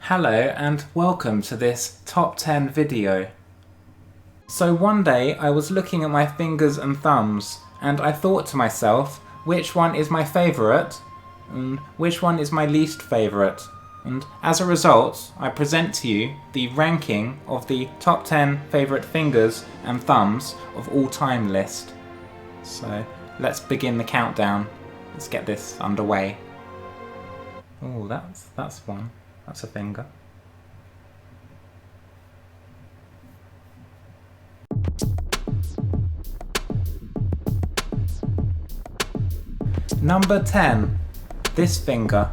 Hello and welcome to this top 10 video. So one day I was looking at my fingers and thumbs and I thought to myself, which one is my favourite and which one is my least favourite, and as a result I present to you the ranking of the top 10 favourite fingers and thumbs of all time list. So let's begin the countdown. Let's get this underway. Oh, that's one. That's a finger. Number 10. This finger.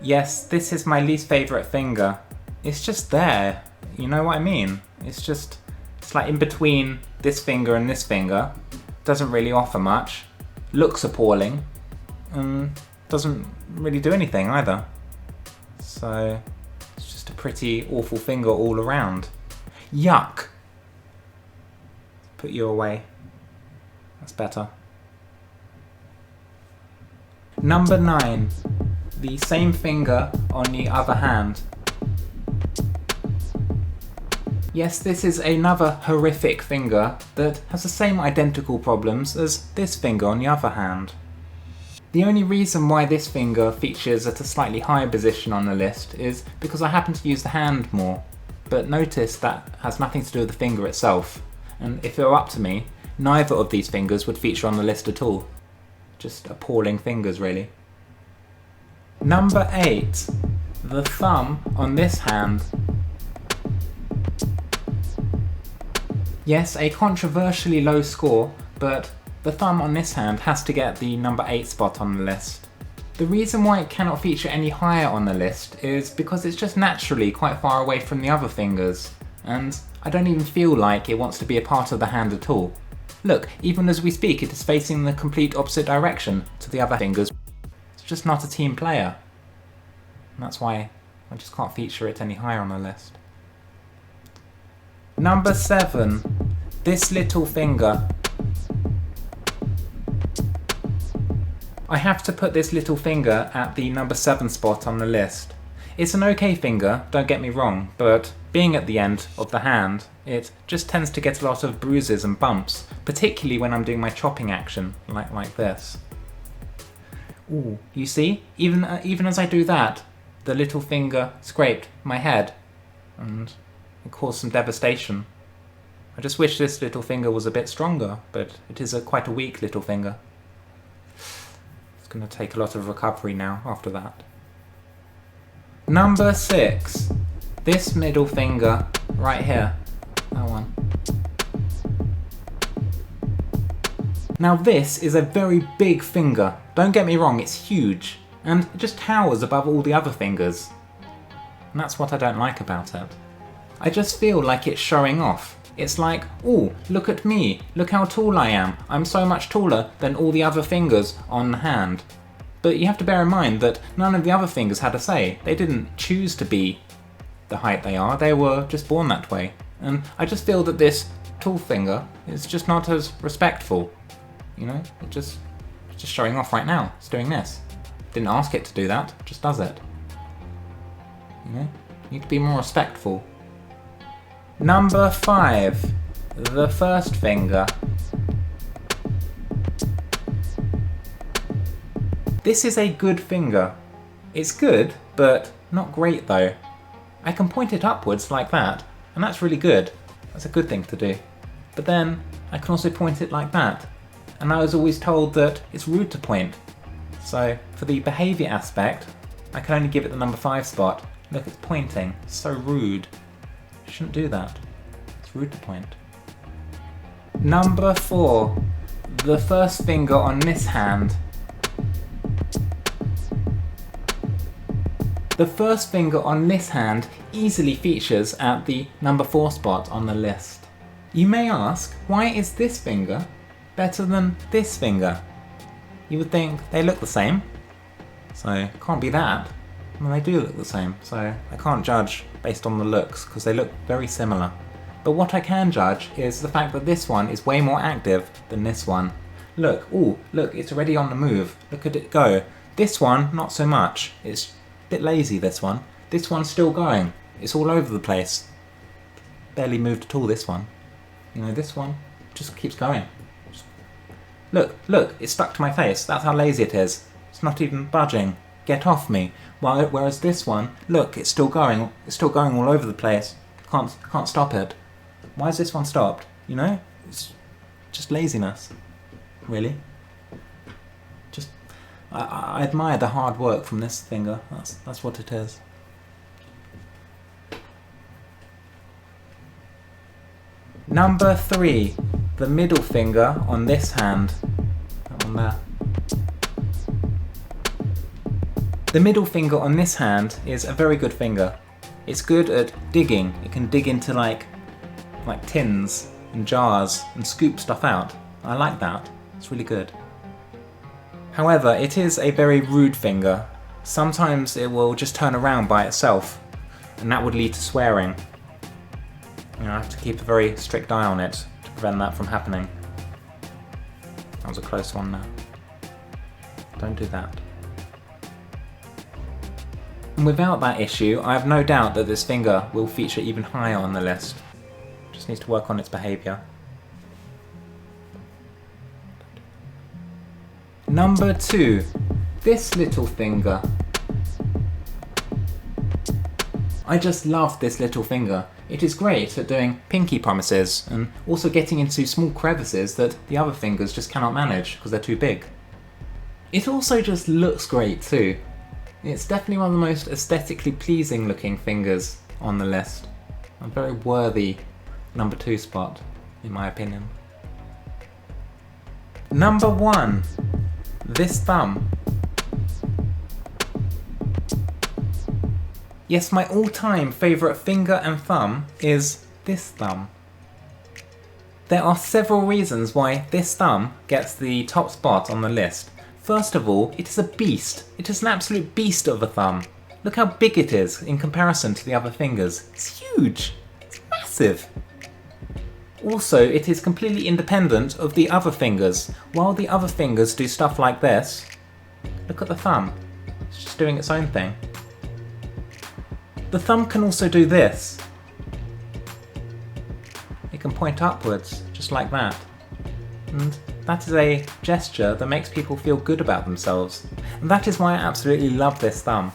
Yes, this is my least favourite finger. It's just there. You know what I mean? It's like in between this finger and this finger. Doesn't really offer much. Looks appalling. Doesn't really do anything either. So it's just a pretty awful finger all around. Yuck! Put you away. That's better. Number 9. The same finger on the other hand. Yes, this is another horrific finger that has the same identical problems as this finger on the other hand. The only reason why this finger features at a slightly higher position on the list is because I happen to use the hand more. But notice that has nothing to do with the finger itself, and if it were up to me, neither of these fingers would feature on the list at all. Just appalling fingers, really. Number 8. The thumb on this hand. Yes, a controversially low score, but the thumb on this hand has to get the number 8 spot on the list. The reason why it cannot feature any higher on the list is because it's just naturally quite far away from the other fingers, and I don't even feel like it wants to be a part of the hand at all. Look, even as we speak, it is facing the complete opposite direction to the other fingers. It's just not a team player. And that's why I just can't feature it any higher on the list. Number 7. This little finger. I have to put this little finger at the number 7 spot on the list. It's an okay finger, don't get me wrong, but being at the end of the hand, it just tends to get a lot of bruises and bumps, particularly when I'm doing my chopping action, like this. Ooh, you see? Even as I do that, the little finger scraped my head, and it caused some devastation. I just wish this little finger was a bit stronger, but it is quite a weak little finger. It's going to take a lot of recovery now after that. Number 6. This middle finger right here. That one. Now this is a very big finger. Don't get me wrong, it's huge. And it just towers above all the other fingers. And that's what I don't like about it. I just feel like it's showing off. It's like, oh, look at me, look how tall I am. I'm so much taller than all the other fingers on the hand. But you have to bear in mind that none of the other fingers had a say. They didn't choose to be the height they are, they were just born that way. And I just feel that this tall finger is just not as respectful. You know, it's just showing off right now. It's doing this. Didn't ask it to do that, it just does it. You know, you need to be more respectful. Number 5. The first finger. This is a good finger. It's good, but not great though. I can point it upwards like that, and that's really good. That's a good thing to do. But then, I can also point it like that, and I was always told that it's rude to point. So, for the behaviour aspect, I can only give it the number 5 spot. Look, it's pointing. It's so rude. You shouldn't do that. It's rude to point. Number 4. The first finger on this hand. The first finger on this hand easily features at the number 4 spot on the list. You may ask, why is this finger better than this finger? You would think they look the same, so it can't be that. I mean, they do look the same, so I can't judge based on the looks because they look very similar. But what I can judge is the fact that this one is way more active than this one. Look, ooh, look, it's already on the move. Look at it go. This one, not so much. It's a bit lazy, this one. This one's still going. It's all over the place. Barely moved at all, this one. You know, this one just keeps going. Look, it's stuck to my face. That's how lazy it is. It's not even budging. Get off me. Whereas this one, look, it's still going. It's still going all over the place. Can't stop it. Why is this one stopped? You know? It's just laziness. Really. Just, I admire the hard work from this finger. That's what it is. Number 3. The middle finger on this hand. That one there. The middle finger on this hand is a very good finger. It's good at digging. It can dig into like tins and jars and scoop stuff out. I like that. It's really good. However, it is a very rude finger. Sometimes it will just turn around by itself, and that would lead to swearing. You know, I have to keep a very strict eye on it to prevent that from happening. That was a close one now. Don't do that. And without that issue, I have no doubt that this finger will feature even higher on the list. Just needs to work on its behaviour. Number 2. This little finger. I just love this little finger. It is great at doing pinky promises and also getting into small crevices that the other fingers just cannot manage because they're too big. It also just looks great too. It's definitely one of the most aesthetically pleasing looking fingers on the list. A very worthy number 2 spot, in my opinion. Number 1. This thumb. Yes, my all-time favourite finger and thumb is this thumb. There are several reasons why this thumb gets the top spot on the list. First of all, it is a beast. It is an absolute beast of a thumb. Look how big it is in comparison to the other fingers. It's huge. It's massive. Also, it is completely independent of the other fingers. While the other fingers do stuff like this, look at the thumb. It's just doing its own thing. The thumb can also do this. It can point upwards, just like that. And that is a gesture that makes people feel good about themselves. And that is why I absolutely love this thumb.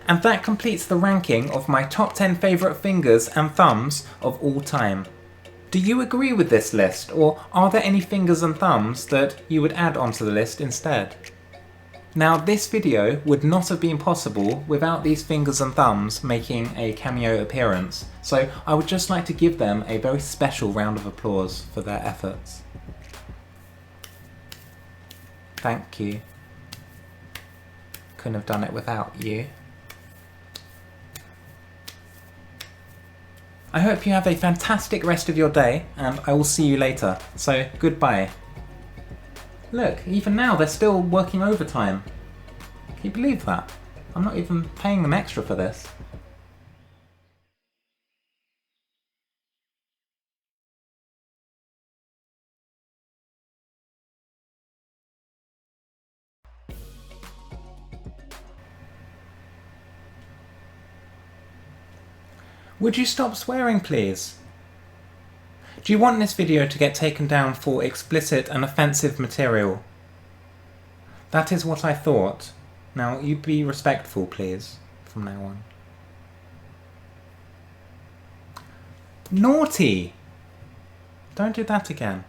And that completes the ranking of my top 10 favourite fingers and thumbs of all time. Do you agree with this list, or are there any fingers and thumbs that you would add onto the list instead? Now, this video would not have been possible without these fingers and thumbs making a cameo appearance, so I would just like to give them a very special round of applause for their efforts. Thank you. Couldn't have done it without you. I hope you have a fantastic rest of your day, and I will see you later, so goodbye. Look, even now they're still working overtime. Can you believe that? I'm not even paying them extra for this. Would you stop swearing, please? Do you want this video to get taken down for explicit and offensive material? That is what I thought. Now, you be respectful, please, from now on. Naughty! Don't do that again.